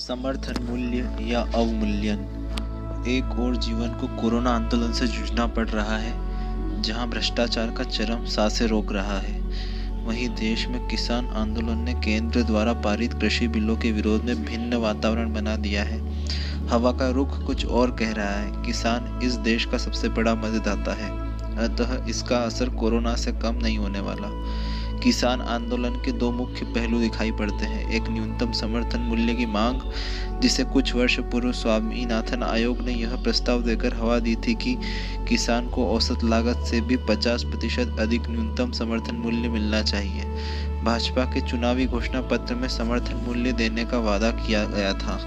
समर्थन मूल्य या अवमूल्यन। एक और जीवन को कोरोना आंदोलन से जूझना पड़ रहा है, जहां भ्रष्टाचार का चरम सांसें रोक रहा है। वहीं देश में किसान आंदोलन ने केंद्र द्वारा पारित कृषि बिलों के विरोध में भिन्न वातावरण बना दिया है। हवा का रुख कुछ और कह रहा है। किसान इस देश का सबसे बड़ा मतदाता है, अतः इसका असर कोरोना से कम नहीं होने वाला। किसान आंदोलन के दो मुख्य पहलू दिखाई पड़ते हैं। एक, न्यूनतम समर्थन मूल्य की मांग, जिसे कुछ वर्ष पूर्व स्वामीनाथन आयोग ने यह प्रस्ताव देकर हवा दी थी कि किसान को औसत लागत से भी 50% अधिक न्यूनतम समर्थन मूल्य मिलना चाहिए। भाजपा के चुनावी घोषणा पत्र में समर्थन मूल्य देने का वादा किया गया था।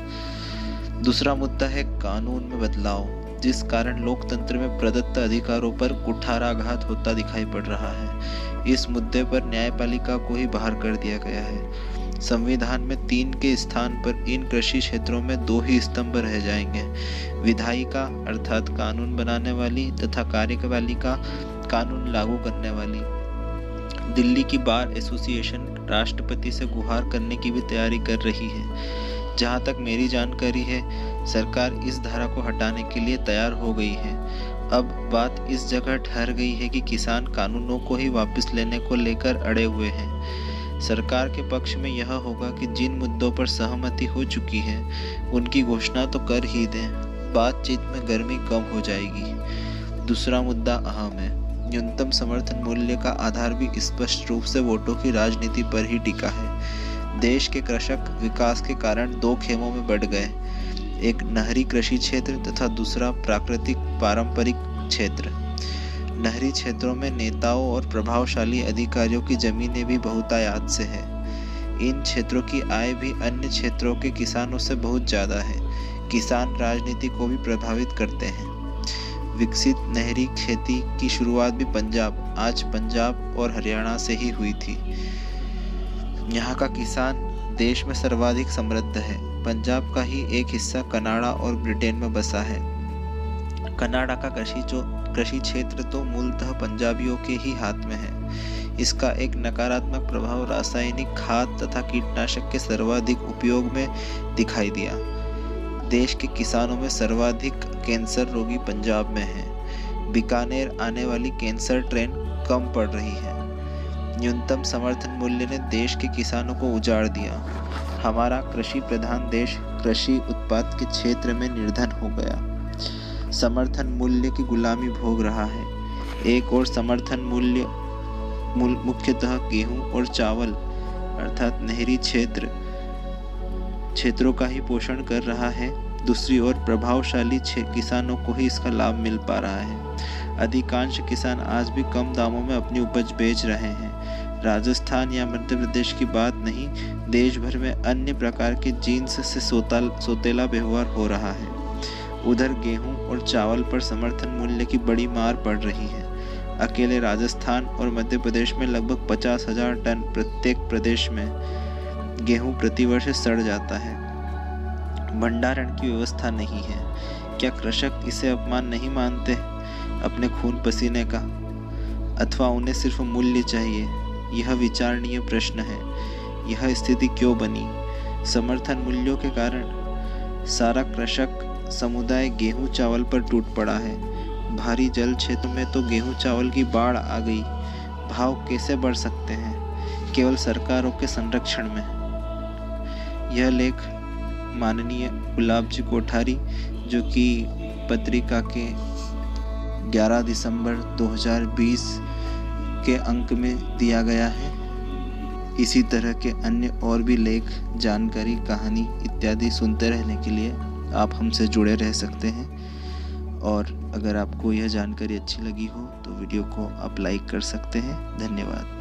दूसरा मुद्दा है कानून में बदलाव, जिस कारण लोकतंत्र में प्रदत्त अधिकारों पर कुठाराघात होता दिखाई पड़ रहा है। इस मुद्दे पर न्यायपालिका को ही बाहर कर दिया गया है। संविधान में 3 के स्थान पर इन कृषि क्षेत्रों में 2 ही स्तंभ रह जाएंगे। विधायिका अर्थात कानून बनाने वाली तथा कार्यपालिका कानून लागू करने वाली। दिल्ली की बार एसोसिएशन राष्ट्रपति से गुहार करने की भी तैयारी कर रही है। जहां तक मेरी जानकारी है, सरकार इस धारा को हटाने के लिए तैयार हो गई है। अब बात इस जगह ठहर गई है कि किसान कानूनों को ही वापस लेने को लेकर अड़े हुए हैं। सरकार के पक्ष में यह होगा कि जिन मुद्दों पर सहमति हो चुकी है उनकी घोषणा तो कर ही दें, बातचीत में गर्मी कम हो जाएगी। दूसरा मुद्दा अहम है। न्यूनतम समर्थन मूल्य का आधार भी स्पष्ट रूप से वोटों की राजनीति पर ही टिका है। देश के कृषक विकास के कारण 2 खेमों में बढ़ गए, एक नहरी कृषि क्षेत्र तथा दूसरा प्राकृतिक पारंपरिक क्षेत्र। नहरी क्षेत्रों में नेताओं और प्रभावशाली अधिकारियों की जमीनें भी बहुतायत से है। इन क्षेत्रों की आय भी अन्य क्षेत्रों के किसानों से बहुत ज़्यादा है। किसान राजनीति को भी प्रभावित करते हैं। विकसित नहरी खेती की शुरुआत भी पंजाब और हरियाणा से ही हुई थी। यहाँ का किसान देश में सर्वाधिक समृद्ध है। पंजाब का ही एक हिस्सा कनाडा और ब्रिटेन में बसा है। कनाडा का कृषि क्षेत्र तो मूलतः पंजाबियों के ही हाथ में है। इसका एक नकारात्मक प्रभाव रासायनिक खाद तथा कीटनाशक के सर्वाधिक उपयोग में दिखाई दिया। देश के किसानों में सर्वाधिक कैंसर रोगी पंजाब में है। बीकानेर आने वाली कैंसर ट्रेन कम पड़ रही है। न्यूनतम समर्थन मूल्य ने देश के किसानों को उजाड़ दिया। हमारा कृषि प्रधान देश कृषि उत्पाद के क्षेत्र में निर्धन हो गया। समर्थन मूल्य की गुलामी भोग रहा है। एक और समर्थन मूल्य मुख्यतः गेहूं और चावल अर्थात नहरी क्षेत्रों का ही पोषण कर रहा है। दूसरी ओर प्रभावशाली किसानों को ही इसका लाभ मिल पा रहा है। अधिकांश किसान आज भी कम दामों में अपनी उपज बेच रहे हैं। राजस्थान या मध्य प्रदेश की बात नहीं, देश भर में अन्य प्रकार के जीन्स से सोतेला व्यवहार हो रहा है। उधर गेहूं और चावल पर समर्थन मूल्य की बड़ी मार पड़ रही है। अकेले राजस्थान और मध्य प्रदेश में लगभग 50,000 टन प्रत्येक प्रदेश में गेहूं प्रतिवर्ष सड़ जाता है। भंडारण की व्यवस्था नहीं है। क्या कृषक इसे अपमान नहीं मानते अपने खून पसीने का, अथवा उन्हें सिर्फ मूल्य चाहिए? यह विचारणीय प्रश्न है। यह स्थिति क्यों बनी? समर्थन मूल्यों के कारण सारा कृषक समुदाय गेहूं चावल पर टूट पड़ा है। भारी जल क्षेत्र में तो गेहूं चावल की बाढ़ आ गई। भाव कैसे बढ़ सकते हैं? केवल सरकारों के संरक्षण में। यह लेख माननीय गुलाब जी कोठारी, जो कि पत्रिका के 11 दिसंबर 2020 के अंक में दिया गया है। इसी तरह के अन्य और भी लेख, जानकारी, कहानी इत्यादि सुनते रहने के लिए आप हमसे जुड़े रह सकते हैं। और अगर आपको यह जानकारी अच्छी लगी हो तो वीडियो को आप लाइक कर सकते हैं। धन्यवाद।